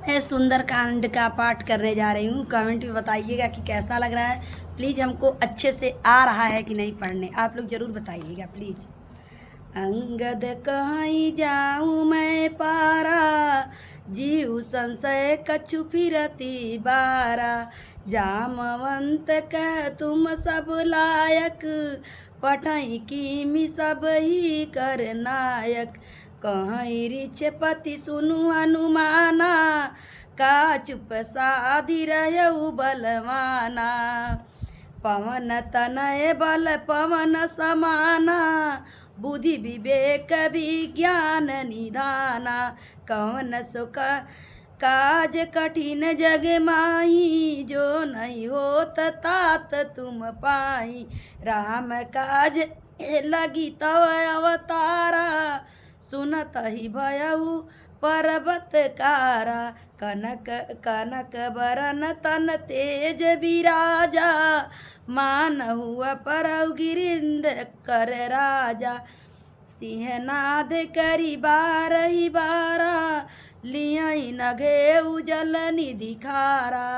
मैं सुंदरकांड का पाठ करने जा रही हूँ। कमेंट में बताइएगा कि कैसा लग रहा है। प्लीज़ हमको अच्छे से आ रहा है कि नहीं पढ़ने, आप लोग ज़रूर बताइएगा प्लीज़। अंगद कहीं जाऊँ मैं पारा, जीव संशय कछु फिरती बारा। जामवंत कह तुम सब लायक, पठई की सब ही कर नायक। कहीं ऋक्षपति सुनु हनुमाना, का चुप साधि रहु बलवाना। पवन तनय बल पवन समाना, बुद्धि विवेक विज्ञान निधाना। कवन सुख काज कठिन जग माही, जो नहीं होत तात तुम पाई। राम काज लगी तव अवतारा, सुनत ही भयउ पर्वत कारा। कनक कनक बरन तन तेज विराजा, मानहु अपरउ गिरिंद कर राजा। सिंहनाद करी बारही बारा, लियई नघेउ जल निधि खारा।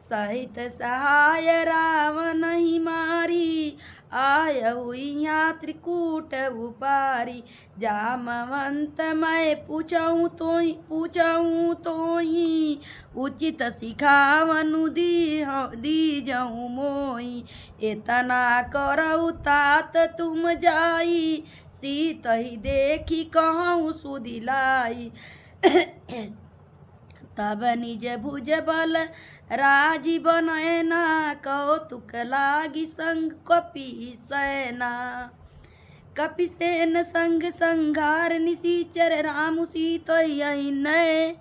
सहित सहाय रावण ही मारी, आयहु यहाँ त्रिकूट उपारी। जामवंत मैं पूछऊँ तोई, उचित सिखावनु दीजऊँ मोई। एतना करऊ तात तुम जाई, सीत ही देखी कहूँ सुदिलाई। तब निज भुज बल राजी बनैना, कौतुक लागी संग कपि सैना। कपिसेन संग संघार निसीचर, रामु सीतोई नय।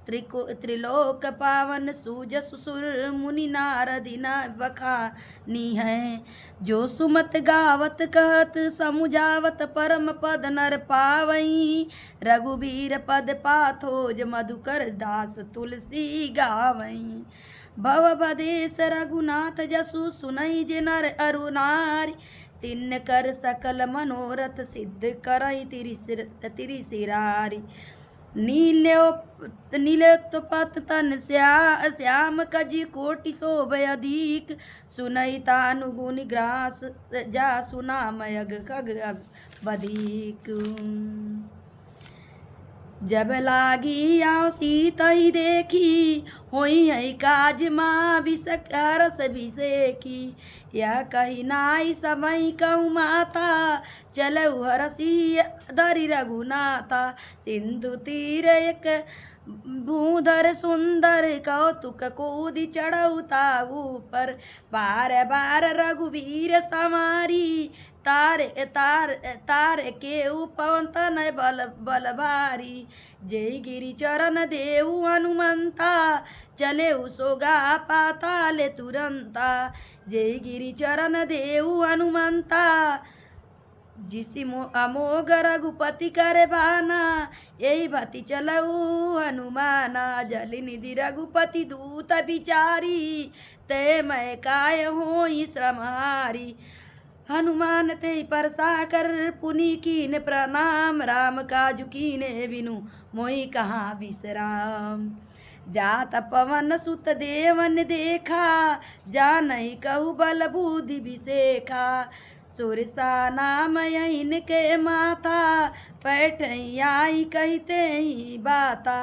त्रिलोक पावन सूजस सुर मुनि नारदि न बखानी है। जो सुमत गावत कहत समुझावत, परम पद नर पावई। रघुबीर पद पाथोज मधुकर, दास तुलसी गावई। भव बदेश रघुनाथ जसु, सुनई जे नर अरु नारी। तिन्न कर सकल मनोरथ, सिद्ध करई तिरिसिरारी। नीलोत्पत तन श्याम कजी, कोटि शोभ अधिक। सुनई तानुगुनि ग्रास, जासु नाम यग खग बधिक। जब लागी आओ सीता ही देखी, होई है काज माँ बिसक हरस बिसेकी। यह कही नाई सबई कहूँ माता, चलऊ हरसी धरि रघुनाथा। सिंधु तीर एक भूधर सुंदर, कौतुक कूदि चढ़ऊ ताऊ पर। बार बार रघुवीर समारी, तार के पवन तन बल भारी। जय गिरि चरण देहु हनुमंता, चले सोगा पाताल तुरंता। जय गिरि चरण देहु हनुमंता, जिसि अमोघ रघुपति कर बाना। यही भांति चलऊ हनुमाना, जल निधि रघुपति दूत बिचारी। ते मैं काय होई श्रमहारी। हनुमान ते परसा कर पुनि कीन प्रणाम, राम काजु कीने बिनु मोहि कहाँ विश्राम। जात पवन सुत देवन देखा, जानहि कहु बल बुद्धि विसेखा। सुरसा नाम यहीन के माता, पैठई आई कहते ही बाता।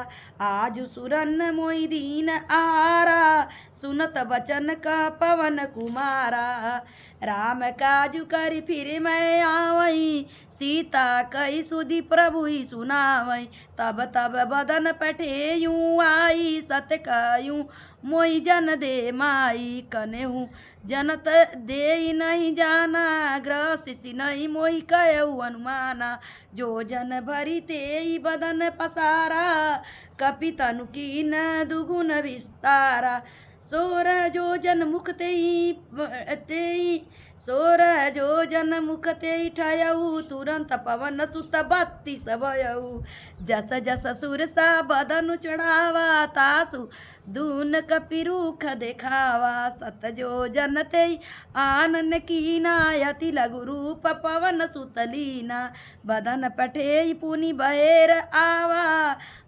आज सुरन मोहि दीन आहारा, सुनत बचन का पवन कुमारा। राम काजु करि फिर मैं आवई, सीता कही सुधि प्रभु ही सुनावई। तब तब बदन पठे यूँ आई, सत्य कहूँ मोहि जन दे माई। कनेहु जनत दे नहीं जाना, ग्रह शिशि नहीं मोहि कहु अनुमाना। जो जन भरी ते बदन पसारा, कपि तनु कीन दुगुन विस्तारा। सोरह जो जन मुख तेई सोरह जो जन मुख तेई ठयऊ तुरंत पवन सुत 32 भयऊ जस जस सुरसा बदनु चढ़ावा तासु दून कपिरुख देखावा सत जो जन तेई आनन कीना यति लघु रूप पवन सुतलीना बदन पठे पुनि बहेर आवा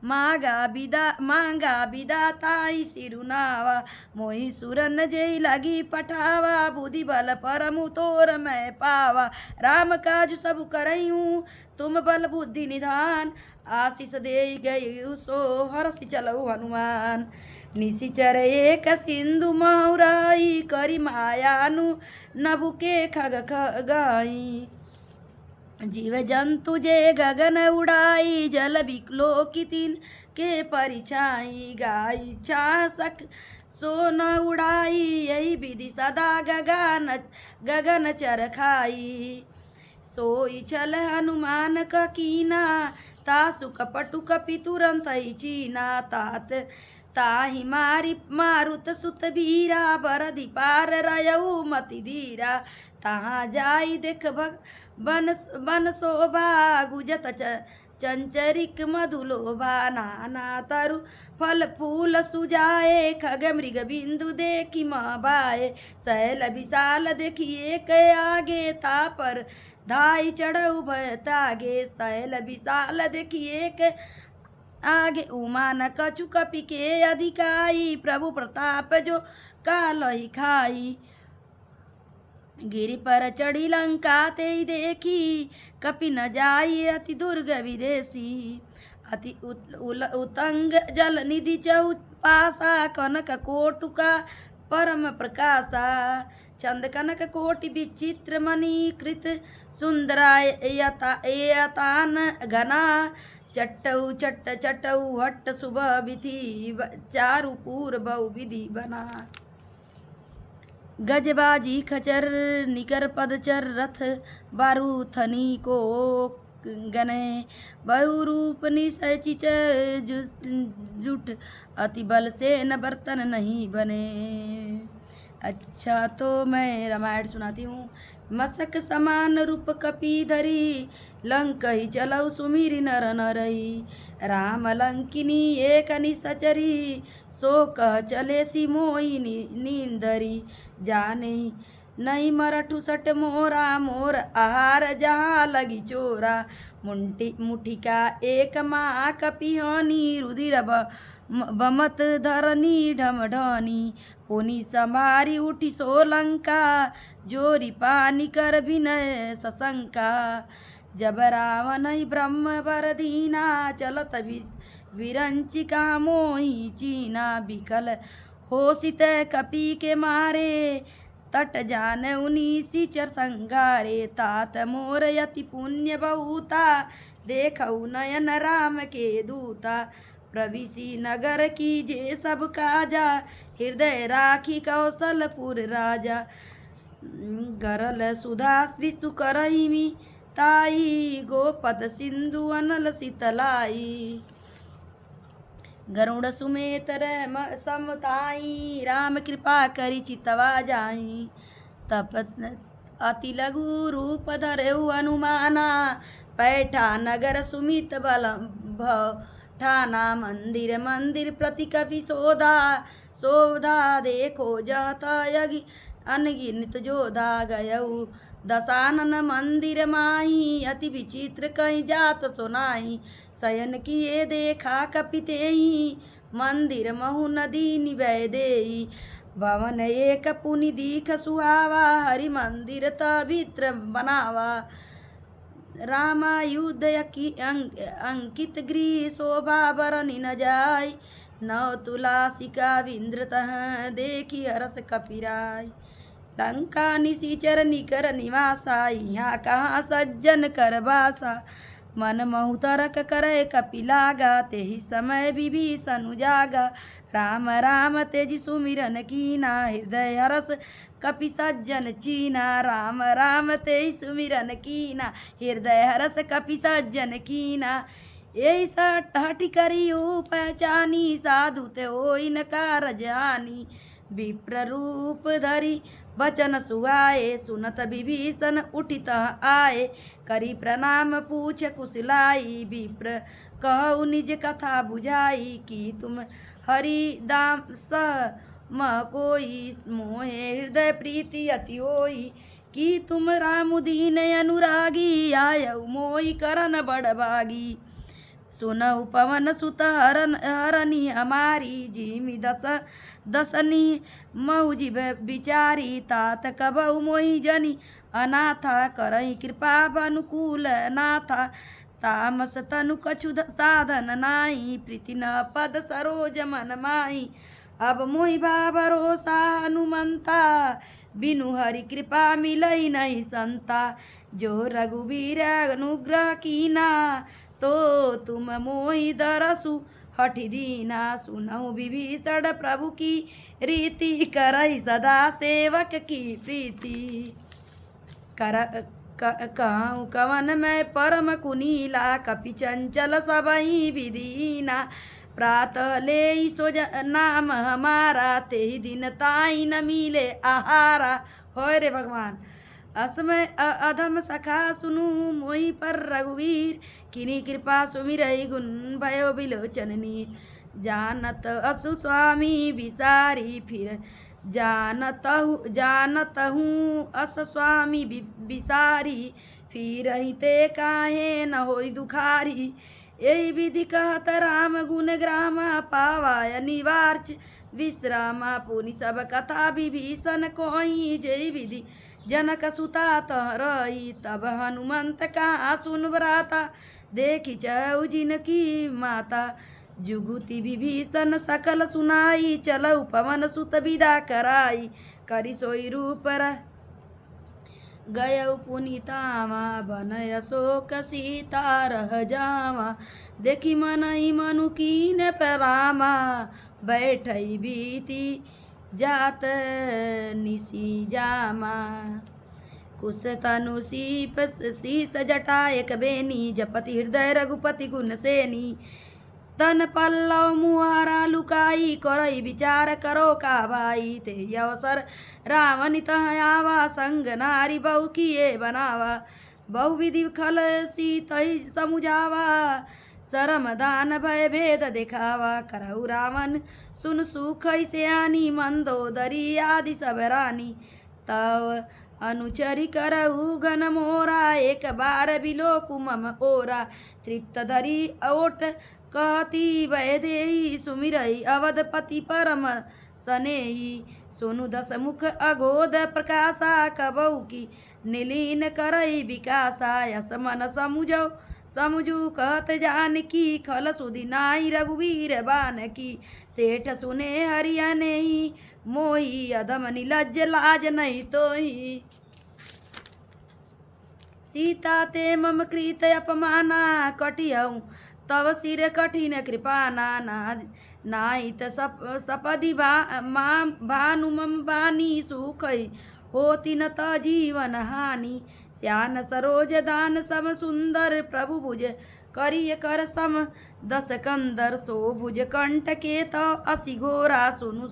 मांगा बिदा ताई सिरुनावा मोहि सुरन जेई लगी पठावा बुद्धि बल परमु तोर मैं पावा राम काज सब करयूं तुम बल बुद्धि निधान आशीष दे गई सो हरसि चलऊ हनुमान निशिचर एक सिंधु महुराई करी मायानु नबुके खग खगाई जीव जंतु जे गगन उड़ाई जल बिकलो की तीन के परिछाई गाई छासक सो न उड़ाई यही विधि सदा गगन चर खाई सोई चल हनुमान का कीना तासु कपटु कपि तुरंत ही चीना तात ताहि मारुत सुत बीरा बरधि पार रयऊ मति धीरा तहाँ जाई देख बन शोभा गुजत चंचरिक मधुलोभा नाना तरु फल फूल सुजाए खग मृग बिंदु देखी माए सैल विशाल देखिए के आगे तापर धाई चढ़ऊ भय तागे सैल विशाल देखिए के आगे उमा न कछु कपि के अधिकाई प्रभु प्रताप जो कालहि खाई गिरि पर चढ़ी लंका ते देखी कपि न जाई अति दुर्ग विदेशी अति उतंग जल निधि चहु पासा कनक कोटुका परम प्रकाशा चंद कनक कोटि विचित्र मणिकृत सुंदरायतान घना चटऊ हट्ट सुबह विधि चारु पूर बहु विधि बना गजबाजी खचर निकर पदचर रथ बारू थनी को गने बहु रूप निशय चिचर जुट अति बल से न बर्तन नहीं बने। अच्छा तो मैं रामायण सुनाती हूँ। मसक समान रूप कपि धरी लंक ही चलऊ सुमिरि नर नरई राम लंकिनी एक निसचरी सो कह चले सी मोई नींदरी जाने नहीं मरठु सट मोरा मोर आहार जहाँ लगी चोरा मुठिका एक माँ कपिहानी रुधिर बमत धरनी ढमढनी पुनि समारी उठी सोलंका जोरी पानी कर विनय सशंका जब रावण ब्रह्म वर दीना चलत विरंचिका मोही चीना बिकल होसित कपि के मारे तट जान उनीसी चर संगारे तात मोर यति पुण्य बहुता देखऊ नयन राम के दूता प्रविशी नगर की जे सब काजा हृदय राखी कौशलपुर राजा गरल सुधा श्री सुकरहिमी ताई गोपद सिंधु अनल शीतलाई गरुड़ सुमेत रह समताई राम कृपा करी चितवा जाई तप अति लघु रूप धरेउ हनुमाना पैठा नगर सुमित बल भव ठाना मंदिर मंदिर प्रति कपि शोधा देखो जाता यज्ञ अनगिनत जोधा गयऊ दशानन मंदिर माही अति विचित्र कहीं जात सुनाई शयन किए देखा कपितेही मंदिर महु नदी निवय देई भवन एक पुनि दीख सुहावा हरि मंदिर तभित्र बनावा रामा युद्ध अंकित गृह शोभा बरनि न जाय नव तुलासिका विंद्रतः देखी हरस कपिराय लंका निशिचर निकर निवासा यहाँ कहाँ सज्जन कर बासा मन महु तरक करे कपि लागा तेहि समय विभीषण जागा राम राम तेजि सुमिरन कीना हृदय हरस कपि सज्जन चीना राम राम तेहि सुमिरन कीना हृदय हरस कपि सज्जन कीना यही सट हट करी पहचानी साधु ते होई न कारज हानि विप्र रूप धरी बचन सुहाए, सुनत विभीषण उठित आए, करी प्रणाम पूछ कुशलाई, विप्र कहु निज कथा बुझाई, कि तुम हरि दाम स म कोई, मोहे हृदय प्रीति अति होई, कि तुम राम दीन अनुरागी, आयऊ मोहि करन बड़भागी, सुनऊ पवन सुत हरनी हमारी, जिमि दसनी मऊ जीव बिचारी, तात कबहु मोहि जनि अनाथा, करई कृपा अनुकूल नाथा, तामस तनु कछु साधन नाई, प्रीति न पद सरोज मन माई, अब मोहि बा भरोसा हनुमंता, बिनु हरि कृपा मिलई नहीं संता, जो रघुवीर अनुग्रह कीना, तो तुम मोहि दरसु हठि दीना, सुनऊ विभीषण प्रभु की रीति, करई सदा सेवक की प्रीति, कहूँ कवन मैं परम कुनीला, कपि चंचल सबहि विदीना, प्रातः ले सो नाम हमारा, ते ही दिन ताई न मिले आहारा। होय रे भगवान, असमय अधम सखा सुनु मोहि पर रघुवीर, किनी कृपा सुमिरई गुण भयो बिलोचन नीर, जानत असु स्वामी विसारी, फिर जानत हूँ अस स्वामी विसारी, फिर ते काहे न होई दुखारी, यही विधि कहत राम गुण ग्रामा, पावाय निवार्च विश्रामा, पुनि सब कथा विभीषण कोई, जय विधि जनक सुता तह रही, तब हनुमंत कहा सुन बराता, देखी चहु जिनकी माता, जुगुति विभीषण सकल सुनाई, चलऊ पवन सुत विदा कराई, करि सोई रूप गयऊ पुनितावा, बन अशोक सीता रह जावा, देखी मनई मनु कीन परामा, बैठई बीती जात निसी जामा, कुश तनु शीस जटा एक बेनी, जपति हृदय रघुपति गुण सेनी, तन पल्लव मुहारा लुकाई, करई विचार करो का भाई, ते अवसर रावण तह आवा, संग नारी बहु किए बनावा, बहु विधि खल सीतहि समुझावा, शरम दान भय भेद दिखावा, करहु रावण सुन सुख सयानी, मंदोदरी आदि सब रानी, तव अनुचरी करहु घन मोरा, एक बार बिलो कुमम ओरा, तृप्त धरी ओट कहती वह देही, सुमिरई अवधपति परम सनेही, सोनु दस मुख अगोद प्रकाशा, कबहु की नीलीन करई विकासा, यस मन समुझू कहत जानकी, खल सुधि नाई रघुवीर बान की, सेठ सुने हरियने ही मोही, अधम निलज्ज लाज नहीं तोही, सीता ते मम कृत अपमाना, कटिहऊँ तव सिर कठिन कृपाना, नाहित सपदि भानु मम बानी, सुखई होती न त जीवन हानि, श्यान सरोज दान सम सुंदर, प्रभु भुज करिय कर सम दस कंदर, सो भुज कंठ के तव असी घोरा, सुनु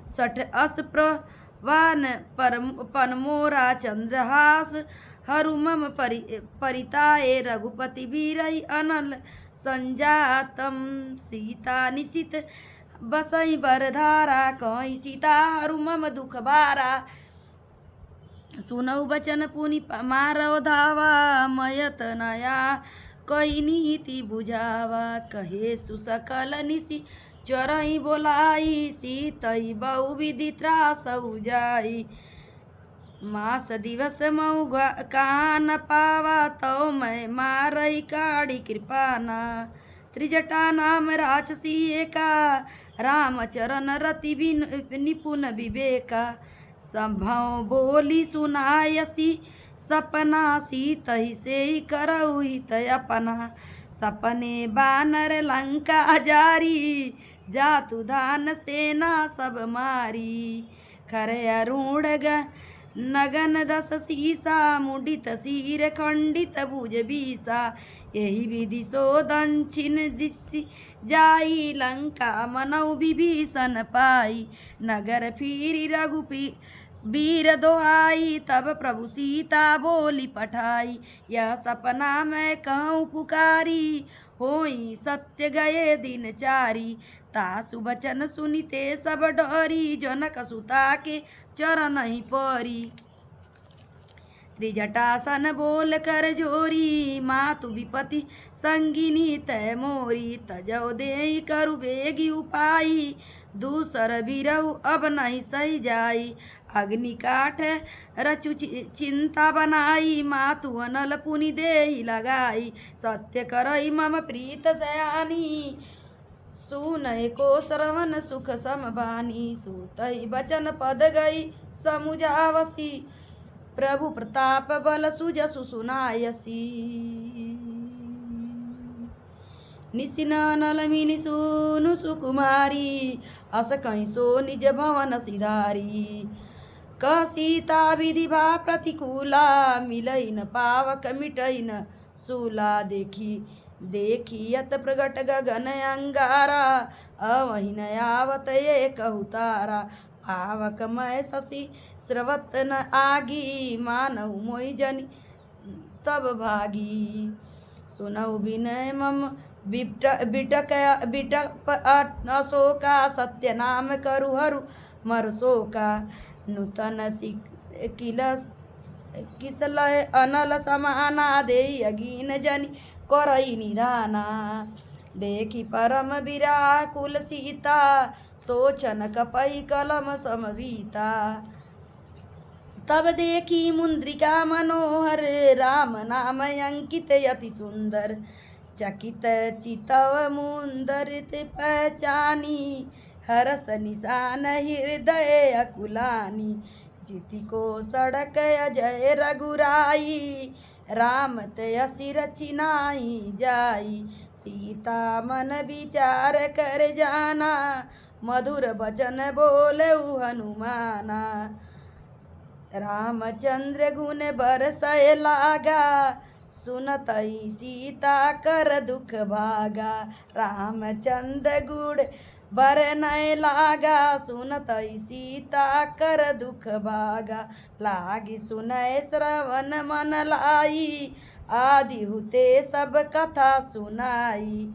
सठ अस प्रवान पन मोरा, चंद्रहास हरु मम परिताए, रघुपति बीरई अनल संजातम, सीता निशित बसई बरधारा, कहीं सीता हरु मम दुख बारा, सुनऊ बचन पुनि मारव धावा, मयत नया कही नीति बुझावा, कहे सुसकल निशि चरई बोलाई, सीतई बहु विधि त्रास उजाई, मास दिवस मऊ कहाँ न पावा, तो मैं मारई काड़ी कृपाना, त्रिजटा नाम राक्षसी एका, राम चरण रति निपुण विवेका, संभव बोली सुनायसी सपना, सीतहि से करऊ हित अपना, सपने बानर लंका जारी, जातु धान सेना सब मारी, खरे अरुण नगन दस सीसा मुंडित सिर खंडित भुज बीसा यही विधि सो दक्षिण दिशि जाई लंका मनौ विभीषण पाई नगर फिरी रघुपी वीर दोहाई तब प्रभु सीता बोली पठाई यह सपना मैं कहूँ पुकारी होई सत्य गए दिन चारी तासु बचन सुनिते सब डरी जनक सुता के चरण ही परी त्रिजटासन बोल कर जोरी मातु विपति संगिनी तय मोरी तजौ देई करु बेगी उपाई दूसर बिरहु अब नहीं सही जाई अग्नि काठ रचु चिंता बनाई मातु अनल पुनि देहि लगाई सत्य करई मम प्रीत सयानी सुनहि को श्रवण सुख समबानी सुतहि बचन पद गई समुझावसी प्रभु प्रताप बल सुजसु सुनायसी निसिनानल मिनि सुनु सुकुमारी अस कहीं सो निज भवन सिधारी क सीता विधि भा प्रतिकूला मिलई न पावक मिटई न सूला देखियत प्रगट गगन अंगारा अवहि न आवत ये कहु पावक मय शशि स्रवत न आगी मानहु मोहि जनि तब भागी सुनहु विनय मम बिटक अशोका सत्य नाम करु हरु मर शोका नूतन किसलय अनल समाना देई अगीन जनि करई निधाना देखी परम विराकुल सीता सोचन कपई कलम समवीता तब देखी मुद्रिका मनोहर राम नाम अंकित यति सुंदर चकित चितव मुंदरित पहचानी हरस निशान हृदय अकुलानी जिति को सड़क अजय रघुराई राम तयसि रचिनाई जाई सीता मन विचार कर जाना मधुर वचन बोले हनुमाना रामचंद्र गुण बरसय लागा सुनतई सीता कर दुख भागा रामचंद्र गुण बरनय लागा सुनतई सीता कर दुख भागा लागी सुनय श्रवण मन लाई आदि हुते सब कथा सुनाई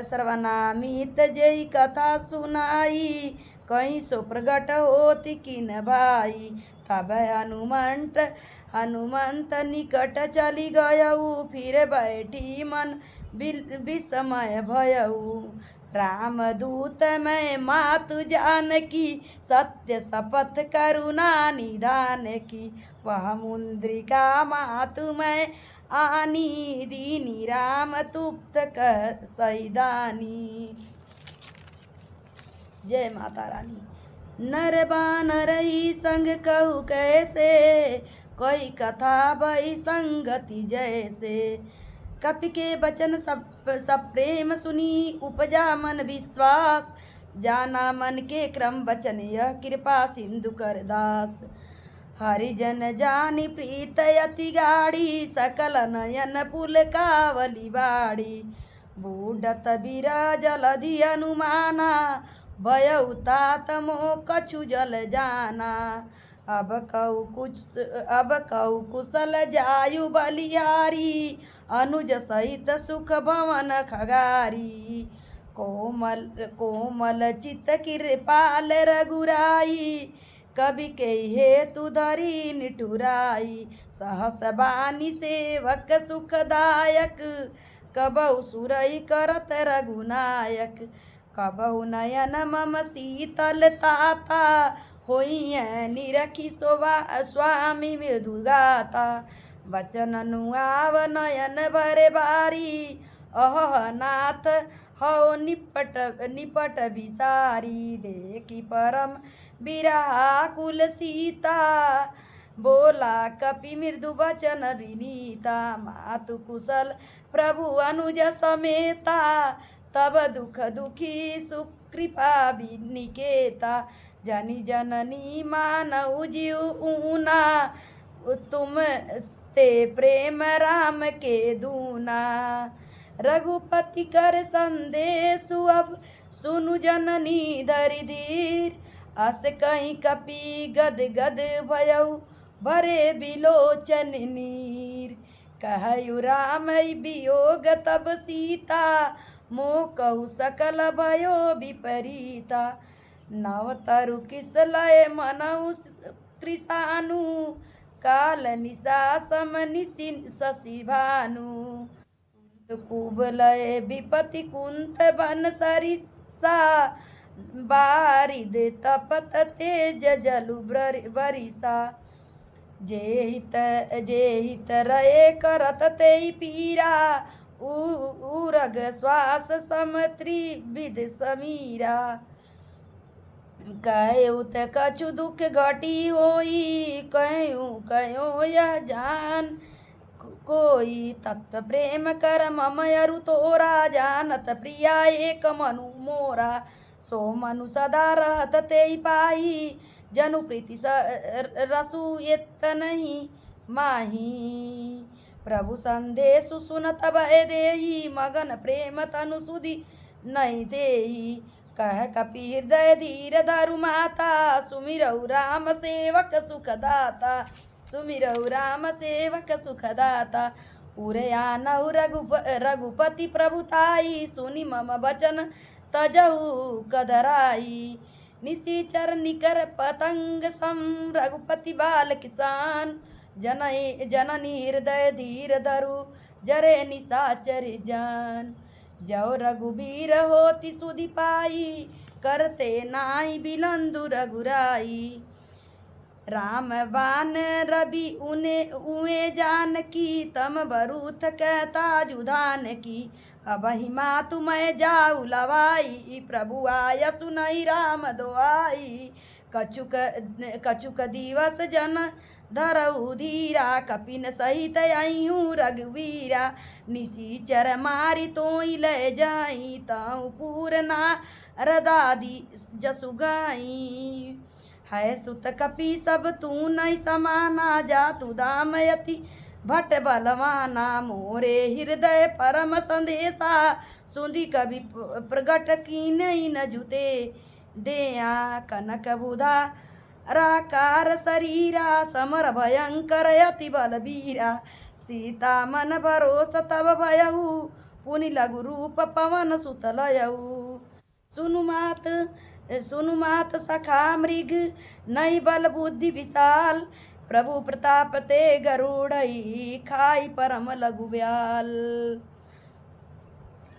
श्रवणामित जय कथा सुनाई कहीं सो प्रगट होती किन भाई तब हनुमंत निकट चली गयऊ फिर बैठी मन विस्मय भयऊ रामदूत मैं मातु जानकी सत्य शपथ करुणा निधान की वह मुद्रिका मातु मैं आनी दीनी राम तुप्त कर सैदानी। जय माता रानी। नर बानर ही संग कहू कैसे कोई कथा भई संगति जैसे कपि के बचन सब प्रेम सुनी उपजा मन विश्वास जाना मन के क्रम बचन यह कृपा सिंधु कर दास हरिजन जानी प्रीत यति गाड़ी सकल नयन पुल कावली बाड़ी बूढ़त बिराजलधि अनुमाना भयउ तात मोह कछु जल जाना अब कहू कुशल जायु बलियारी अनुज सहित सुख भवन खगारी कोमल चित कृपाल रघुराई कवि के हेतु धरी निठुराई सहस बानी सेवक सुखदायक कबहु सुरई करत रघुनायक कबहु नयन मम शीतल ताता होइय निरखी स्वामी मृदुगाता वचन नुआव नयन भरे बारी अह नाथ हो निपट विसारी देखी परम विराकुल सीता बोला कपि मृदु वचन विनीता मातु कुशल प्रभु अनुज समेता तब दुखी सुख कृपा निकेता। जनी जननी मानव जीव ऊना, तुम ते प्रेम राम के दूना। रघुपति कर संदेश अब सुनु जननी धरि धीर। अस कहीं कपि गद गद भयउ भरे बिलोचन नीर। कहयु राम वियोग तब सीता, मोह कहु सकल भयो विपरीता। नव तरु किस लय मनउ कृषानु, काल निशा सम निशि शशि भानु। कुब लय विपति कुंत बन सरिसा, बारिद तपत तेज जलु बरिसा। जे हित रहे करत तेई पीरा, उरग श्वास सम त्रिविध समीरा। कहु त कछु दुख घटी होई, कहु यह जान कोई। तत्व प्रेम कर मम अरु तोरा, जानत प्रिया एक मनु मोरा। सो मनु सदा रहत तेई पाही, जनु प्रीति रसु एत नहीं माही। प्रभु संदेशु सुनत भय देही, मगन प्रेम तनु सुधि नहीं देही। कह कपि हृदय धीर धरु माता, सुमिरौ राम सेवक सुखदाता। सुमिरौ राम सेवक सुखदाता। उरयानहु रघुपति प्रभुताई, सुनि मम बचन तजहु कदराई। निशिचर निकर पतंग सम, रघुपति बाल किसान। जननी हृदय धीर धरु, जरे निशाचर जान। जौ रघुबीर होति सुधि पाई, करते नाई बिलंदु रघुराई। राम बान रवि उए जानकी, तम बरूथ कहता जुधान की। अबहि मातु मैं जाऊ लवाई, प्रभु आय सुनई राम दोआई। कछुक दिवस जन धरऊ धीरा, कपिन सहित अइहूँ रघुवीरा। निशिचर मारि तोई ले जाई, ताऊ पूरना रदादी जसु गाई। है सुत कपि सब तू नहीं समाना, जा तू दामयति भट बलवाना। मोरे हृदय परम संदेशा, सुधि कवि प्रगट की नहीं न जुते देया। कनक बुधा राकार शरीरा, समर भयंकर यति बलबीरा। सीता मन भरोस तब भयऊ, पुनि लघु रूप पवन सुत लयऊ। सुनु मात सखा मृग, नहीं बल बुद्धि विशाल। प्रभु प्रताप ते गरुड़ई, खाई परम लघु ब्याल।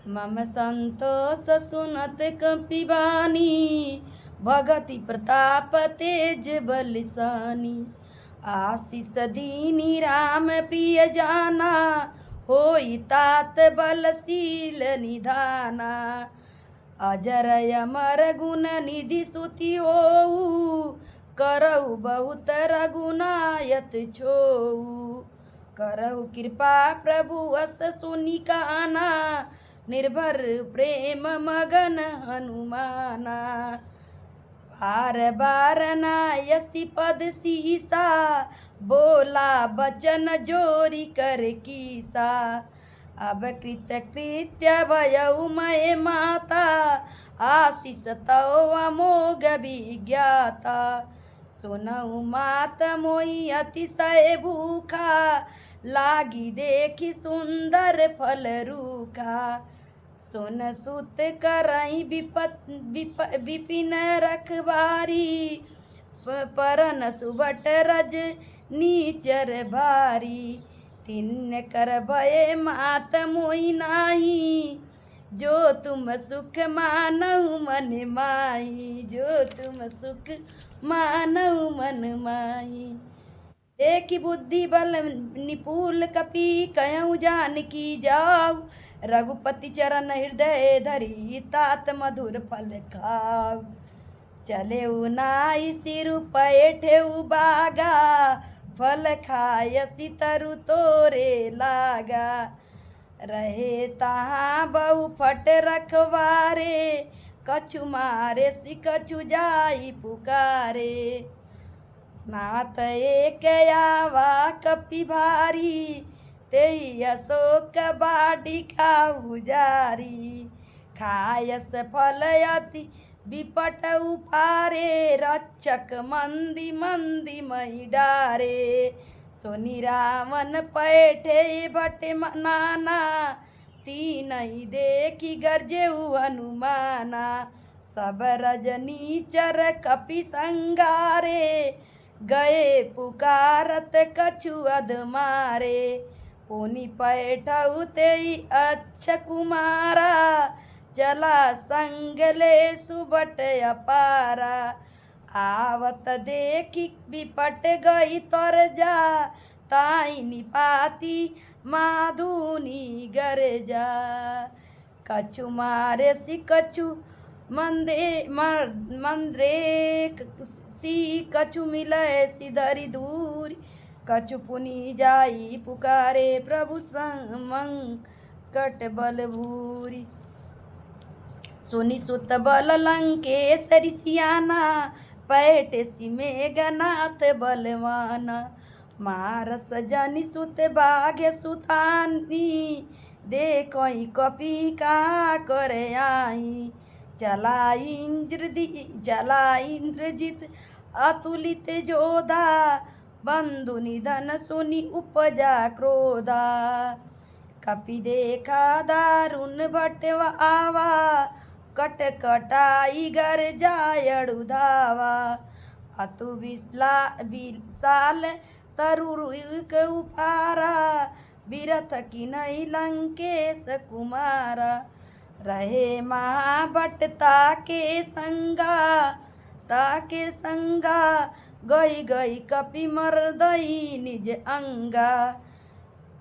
मम संतोष सुनत कपि बानी, भगति प्रताप तेज बलिसानी। आशीष दीनी राम प्रिय जाना, होई तात बलशील निधाना। अजर अमर गुण निधि सुति होऊ, करऊ बहुत रघुनायत छोऊ। करऊ कृपा प्रभु अस सुनि काना, निर्भर प्रेम मगन हनुमाना। बार बार नायसी पद सीसा, बोला बचन जोरी कर कीसा। अब कृत कृत्य भयउ मय माता, आशीष तव अमोघ विज्ञाता। सुनऊ मात मोहि अतिशय भूखा, लागी देखी सुंदर फल रूखा। सुन सुत करई विपिन रखबारी, परन सुबट रज नीचर भारी। तिन्न कर भय मात मोहि नाही, जो तुम सुख मानहु मन माही। जो तुम सुख मानहु मन माही। देखी बुद्धि बल निपुल कपि, कहूँ जानकी जाऊ। रघुपति चरण हृदय धरी, तात मधुर फल खाऊ। चले नाई सिरु पैठेऊ बागा, फल खायसी तरु तोरे लागा। रहे तहाँ बहु फट रखवारे, कछु मारे सि कछु जाई पुकारे। नाथ एक आवा कपि भारी, तेई अशोक वाटिका उजारी। खायस फल अति विपट उपारे, रक्षक मंदी मंदी मही डारे। सोनी रावण पैठे भट नाना, तीन ही देखी गरजेऊ हनुमाना। सब रजनीचर कपि संगारे, गए पुकारत कछु अध मारे। पुनि पैठऊ तेई अच्छ कुमारा, चला संग ले सुबट अपारा। आवत देखी विपट गई तर जा, ताई निपाती माधुनी गरजा। कछु मारे सि कछु मंद्रे सी, कछु मिले सिधरी दूरी। कछु पुनि जाई पुकारे, प्रभु संकट बल भूरी। सुनि सुत बल लंकेसरि सियाना, पैठ सि मेघनाथ बलवाना। मारस जनि सुत बाघ सुतानी, देखई कपि कहाँ कर आई। चला इंद्रजित अतुलित जोधा, बंधु निधन सुनि उपजा क्रोधा। कपि देखा दारुण भट आवा, कट कटाई गर जायड़ु धावा। अतु विशाल तरुक उपारा, बिरथ किनई लंकेश कुमारा। रहे महाभट ताके संगा, गई गई कपि मरदई निज अंगा।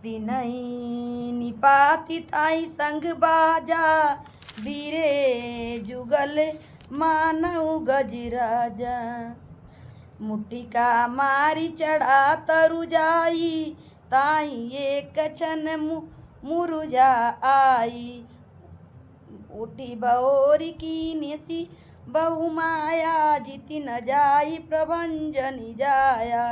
तिनहि निपाति ताई संग बाजा, बीरे जुगल मानव गजराजा। मुठिका मारी चढ़ा तरु जाई, ताई एक क्षण मुरुझा आई। उठी बहोरी की निसी बहु माया, जीति न जाई प्रभंजनि जाया।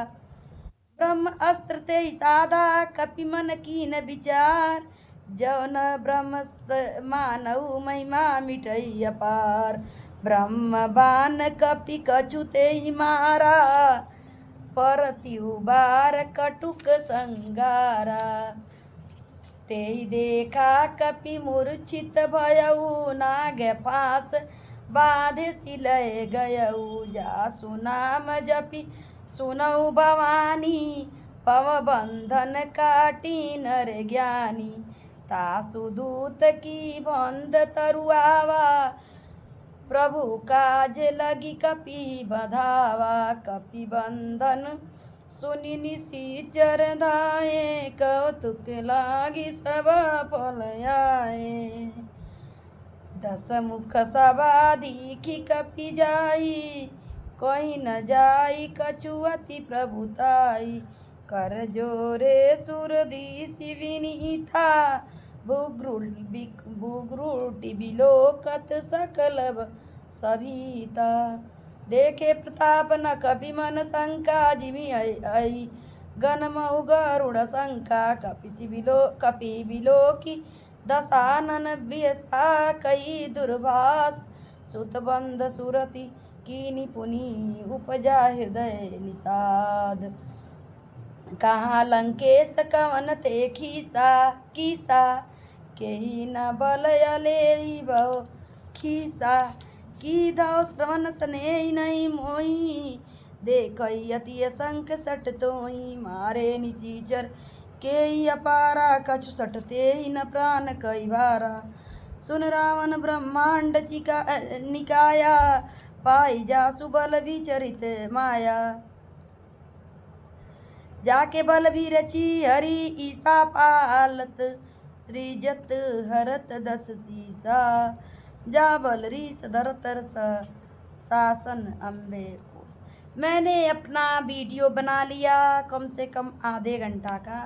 ब्रह्म अस्त्र ते साधा, कपि मन कीन विचार। जौन ब्रह्मस्त्र मानव महिमा मिटई अपार। ब्रह्म बान कपि कछु ते मारा, परतिउ बार कटुक संगारा। तेई देखा कपि मूर्छित भयऊ, नाग फांस बाधे सिलय गयऊ। जासु नाम जपि सुनऊ भवानी, पव बंधन काटी नर ज्ञानी। तासु दूत की बंद तरुआवा, प्रभु काज लगी कपि बधावा। कपि बंधन सुनि निशिचर धाये, कौतुक लागी सब फल आए। दस मुख सभा दीखी कपि जाई, कोई न जाई कछु अति प्रभुताई। कर जोरे सुर दीसी विनीता, भुग्रुटी बिलोकत सकल सभीता। देखे प्रताप न कपि मन शंका, जिमि आई गण मऊ गरुड़ शंका। कपि बिलोकी दशानन बियसा, कई दुर्भाष सुत बंध सुरति कीनि पुनि उपजा हृदय निषाद। कहाँ लंकेश कवन ते कीसा, केही न बल अलेई बहु खीसा। की धौ श्रवण स्नेह नहीं मोही, देखई अति असंख सट तोई। मारे निशीचर केही अपारा, कछु सट तेहि न प्राण कई भारा। सुन रावण ब्रह्मांड निकाया, पाई जासु बल विचरित माया। जाके बल भी रची हरि ईसा पालत, सृजत हरत दस सीसा। जा बल रीस धरतर शासन अम्बे कोश। मैंने अपना वीडियो बना लिया कम से कम आधे घंटा का।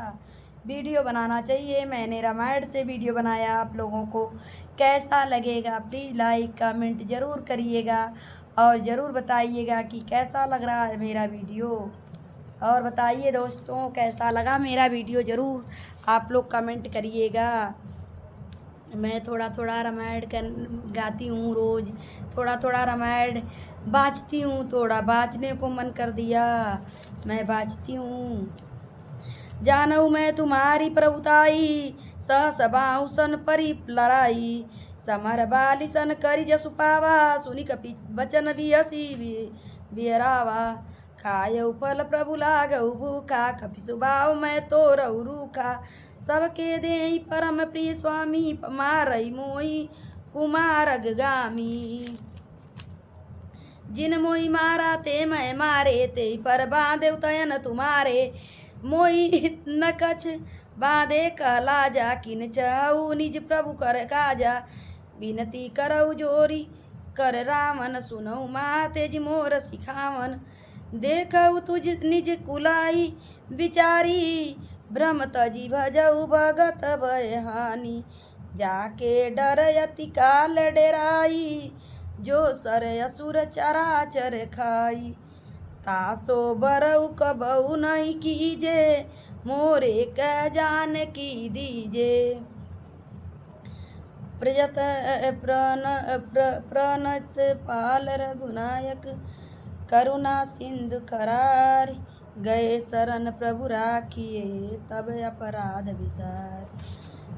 वीडियो बनाना चाहिए। मैंने रामायण से वीडियो बनाया, आप लोगों को कैसा लगेगा प्लीज़ लाइक कमेंट ज़रूर करिएगा और ज़रूर बताइएगा कि कैसा लग रहा है मेरा वीडियो। और बताइए दोस्तों कैसा लगा मेरा वीडियो, ज़रूर आप लोग कमेंट करिएगा। मैं थोड़ा थोड़ा रामायण गाती हूँ रोज़, थोड़ा थोड़ा रामायण बाँचती हूँ, थोड़ा बाँचने को मन कर दिया मैं बाँचती हूँ। जानऊ मैं तुम्हारी प्रभुताई, सहस बाहु सन परी लड़ाई, समर बाली सन करी जसु पावा, सुनि कपि बचन बियसी बियरावा, खायऊ फल प्रभु लागऊ भूखा, कपि सुभाव मैं तो रहु रूखा, सबके देई परम प्रिय स्वामी, मारई मोई कुमार अगगामी, जिन मोई मारा ते मैं मारे, ते पर बांधे तयन तुम्हारे, मोई न कछ बांधे कहला जा, किन चाहू निज प्रभु कर काजा, विनती करऊ जोरी कर रामन, सुनऊ मा तेज मोर सिखावन, देखऊ तुझ निज कुलाई विचारी, ब्रह्म तजी भजऊ भगत भयहानी, जाके डर यति काल डेराई, जो सर असुर चराचर खाई, तासो बरऊ कबऊ नहीं कीजे, मोरे कह जान की दीजे, प्रजत प्रणत पाल रघुनायक, करुणा सिंधु करार, गए शरण प्रभु राखिए, तब अपराध विसार,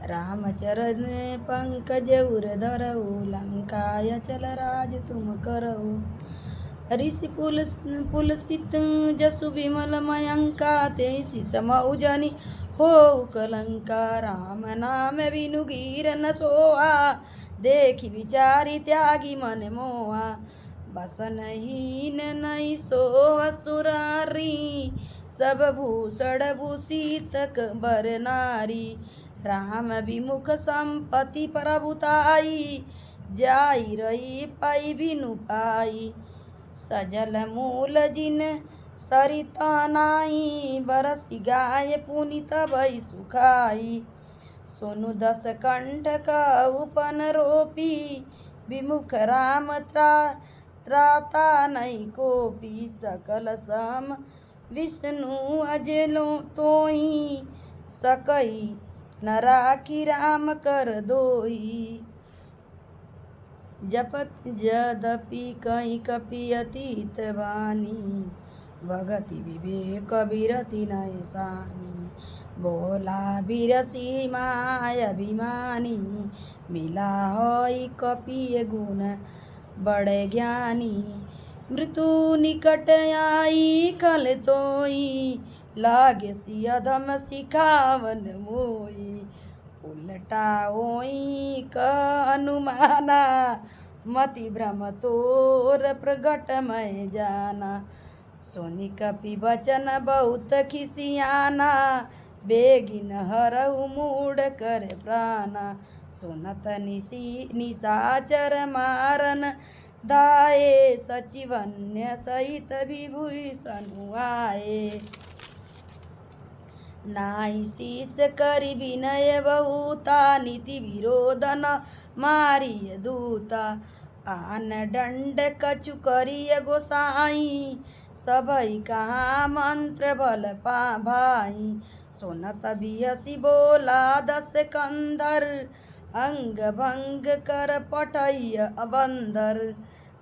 रामचरण पंकज उर धरऊ, लंकाय चल राज तुम करऊ, ऋषि पुलसित जसु विमल मयंका, ते सिसमऊ जनि हो कलंका, राम नाम बिनु गिर न सोआ, देखि विचारी त्यागी मन मोआ, बसनहीन नहीं सो असुरारी, सब भूषण भूषितक बर नारी, राम विमुख संपत्ति प्रभुताई, जाई रही पाई बिनु पाई, सजल मूल जिन सरिता नाई, बरसी गाय पुनित भई सुखाई, सोनु दस कंठ का उपन रोपी, विमुख राम त्राता नहीं कोपी, सकल सम विष्णु अजलो तोई, सकई न राखी राम कर दोई, जपत यद्यपि कहीं कपि अतीत वाणी, भगति विवेक बिरति नय सानी, बोला बिरसी माय अभिमानी, मिला होई कपि गुण बड़े ज्ञानी, मृत्यु निकट आई खल तोई, लागे सियधम सिखावन मोई, उलटा ओई क अनुमाना, मति भ्रम तोर प्रगट मैं जाना, सुनि कपि बचन बहुत खिसियाना, बेगिन हरहु मूड कर प्राणा, सुनत निशाचर मारन धाये, सचिवन्य सहित विभूषण आए, नाहि शीस करि विनय बहुता, नीति विरोधन मारिय दूता, आन दंड कछु करिय गोसाई, सबई कहा मंत्र बल पा भाई, सुनत बिहसी बोला दस कंधर, अंग भंग कर पटैय बंदर,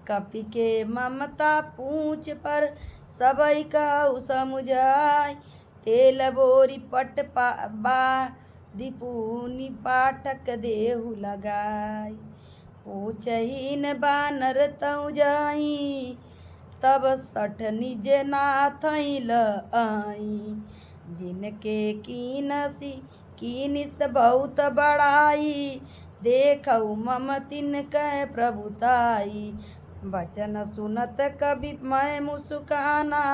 कपि के ममता पूछ पर सबई कहु समुझाई, तेल बोरी पट बा दीपूनि पाठक देहु लगाई, पूछहीन बानर तऊ जाई, तब सठ निज नाथई ल आई, जिनके कीनसी कीनिस बहुत बड़ाई, देखऊ मम तिनकै प्रभुताई, बचन सुनत कबि मैं मुस्काना,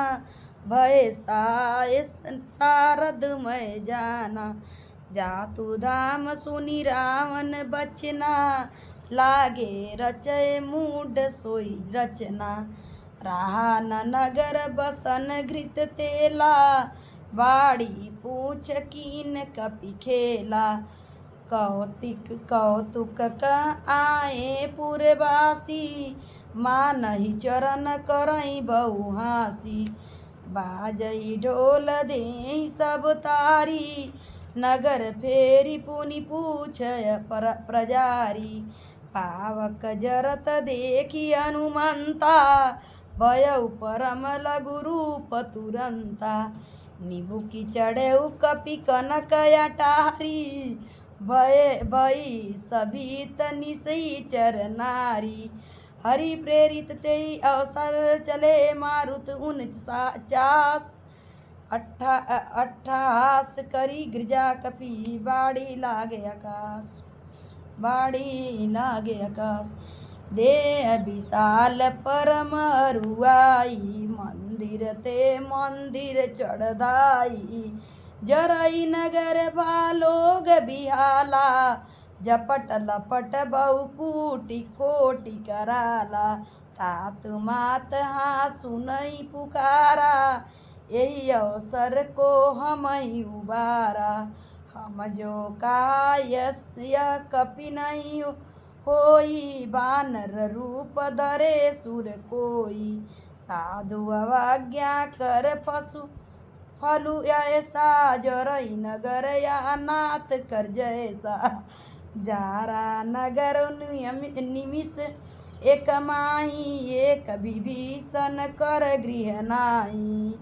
भय सारद मैं जाना, जातु धाम सुनि रावण बचना, लागे रचय मूड सोई रचना, रहा न नगर बसन घृत तेला, बाड़ी पूछ कीन कपि खेला, कौतुक क आए पुरवासी, मानहि चरण करई बहु हासी, बाजई ढोल देहि सब तारी, नगर फेरी पुनि पूछय प्रजारी, पावक जरत देखी हनुमंता, भयउ परम लघु रूप तुरंता, निबुकि चढ़ऊ कपि कनक अटारी, भई सभी निशचर नारी, हरि प्रेरित तेई अवसर चले मारुत 49 अट्ठहास करी गिरजा कपि, बाड़ी लागे आकाश, बाड़ी लागे आकाश, देह विशाल परम हरुआई, मंदिर ते मंदिर चढ़दाई, जरई नगर भालोग बिहाला, झपट लपट बहु कूटि कोटि कराला, तात मात हाँ सुनई पुकारा, यही अवसर को हमई उबारा, हम जो कहा यह कपि नहीं होई, बानर रूप धरे सुर कोई, साधु अवज्ञा कर पशु फलु ऐसा, जरई नगर या नाथ कर जैसा, जारा नगर निमिष एक माही, एक विभीषण कर गृह नाही,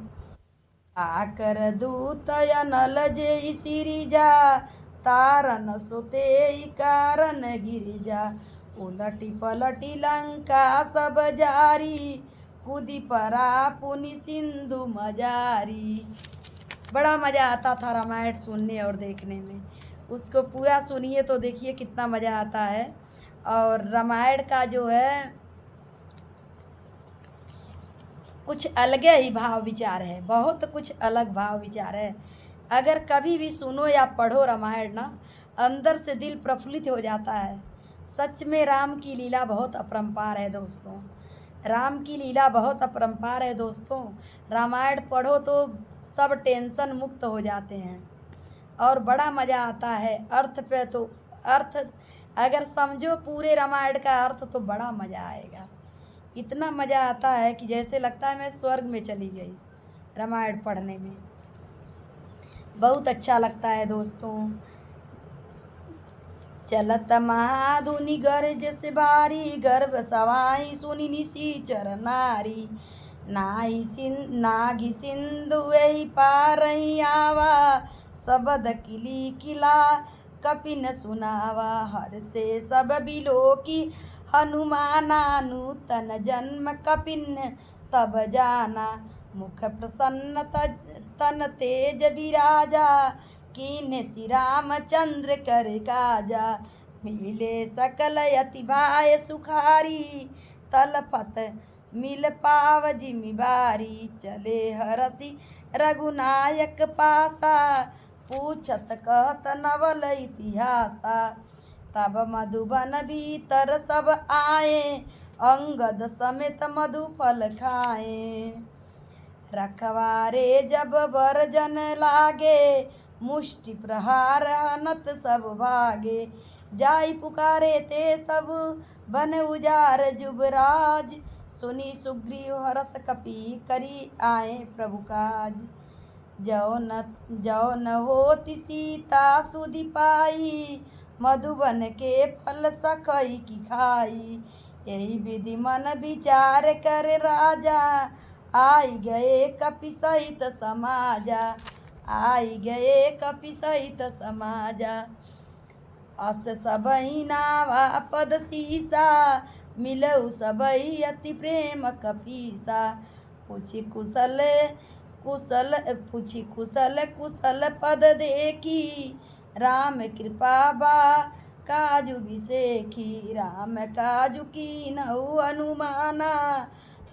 आकर दूत अनल जे सिरिजा, तारन सोते कारण गिरिजा, उलटी पलटी लंका सब जारी, कूदी परा पुनि सिंधु मजारी। बड़ा मज़ा आता था रामायण सुनने और देखने में। उसको पूरा सुनिए तो देखिए कितना मज़ा आता है। और रामायण का जो है कुछ अलग ही भाव विचार है, बहुत कुछ अलग भाव विचार है। अगर कभी भी सुनो या पढ़ो रामायण ना, अंदर से दिल प्रफुल्लित हो जाता है। सच में राम की लीला बहुत अपरंपार है दोस्तों, राम की लीला बहुत अपरंपार है दोस्तों। रामायण पढ़ो तो सब टेंशन मुक्त हो जाते हैं और बड़ा मज़ा आता है। अर्थ पे तो अर्थ अगर समझो पूरे रामायण का अर्थ तो बड़ा मज़ा आएगा। इतना मज़ा आता है कि जैसे लगता है मैं स्वर्ग में चली गई। रामायण पढ़ने में बहुत अच्छा लगता है दोस्तों। चलत महाधुनि गरज से भारी, गर्भ सवाई सुनि निशिचर नारी, नाघि सिंधु एहि पारहि आवा, सबद किली किला कपि न सुनावा, हर से सब बिलोकी हनुमाना, नूतन जन्म कपिन तब जाना, मुख प्रसन्न तन तेज विराजा, कीन्ह श्री रामचंद्र कर काजा, मिले सकल यति भाय सुखारी, तलपत मिल पाव जिमि बारी, चले हरसि रघुनायक पासा, पूछत कहत नवल इतिहासा, तब मधुबन भीतर सब आए, अंगद समेत मधु फल खाए, रखवारे जब बरजन लागे, मुष्टि प्रहार हनत सब भागे, जाई पुकारे ते सब बन उजार जुबराज, सुनी सुग्रीव हरस कपि करी आए प्रभु काज, जौ न होति सीता सुधि पाई, मधुबन के फल सखई की खाई, यही विधि मन विचार कर राजा, आई गए कपि सहित समाजा, आई गए कपि सहित समाजा, अस सबहि नावा पद सीसा, मिलऊ सबहि अति प्रेम कपीसा, पूछी कुशल पद देखी, राम कृपा बा काजु बिसेखी, राम काजु कीन्हु अनुमाना,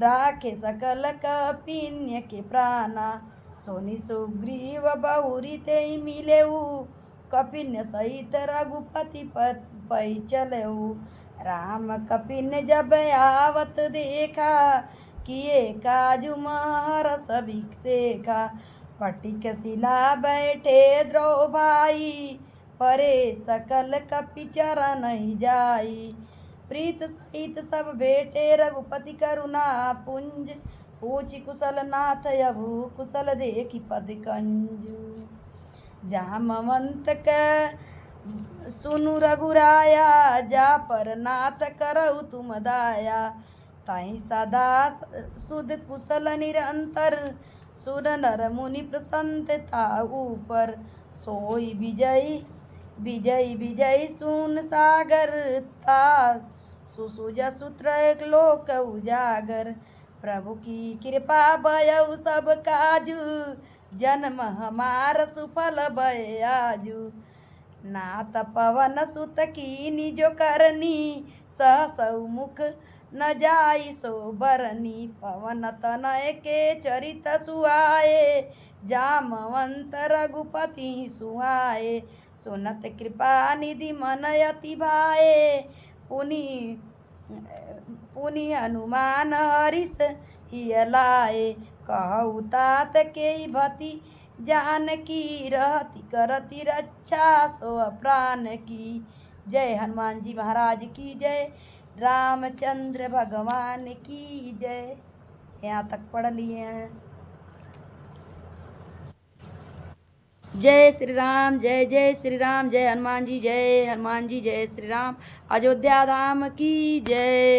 राखे सकल कपिन्य के प्राणा, सोनि सुग्रीव बहुरी तेहि मिलेऊ, कपिन सहित रघुपति पै चलेऊ, राम कपिन जब आवत देखा, किए काजु महरस भिषेखा, पटिक शिला बैठे द्रौ भाई, परे सकल कपि चरण ही जाई। प्रीत सहित सब भेटे रघुपति करुणा पुंज, पूछि कुशल नाथ अभु कुशल देखि पद कंजु। जामवंत क सुनु रघुराया, जा पर नाथ करऊ तुम दाया। ताहि सदा सुध कुशल निरंतर, सुर नर मुनि प्रसन्नता ऊपर। सोई विजयी विजयी विजयी सुन सागर, ता सुसुज सूत्र लोक उजागर। प्रभु की कृपा भयउ सब काजू, जन्म हमार सुफल भय आजू। नाथ पवन सुत कीनी जो करनी, सहसौ मुख न जाई सो बरनी। पवन तनय के चरित सुहाए, जामवंत रघुपति सुहाए। सुनत कृपा निधि मन अति भाए, पुनि हनुमान हरिष हिय लाए। कहु तात के भति जानकी, रहति करति रक्षा सो प्राण की। जय हनुमान जी महाराज की जय, रामचंद्र भगवान की जय। यहाँ तक पढ़ लिए हैं। जय श्री राम, जय जय श्री राम, जय हनुमान जी, जय हनुमान जी, जय श्री राम। अयोध्या धाम की जय।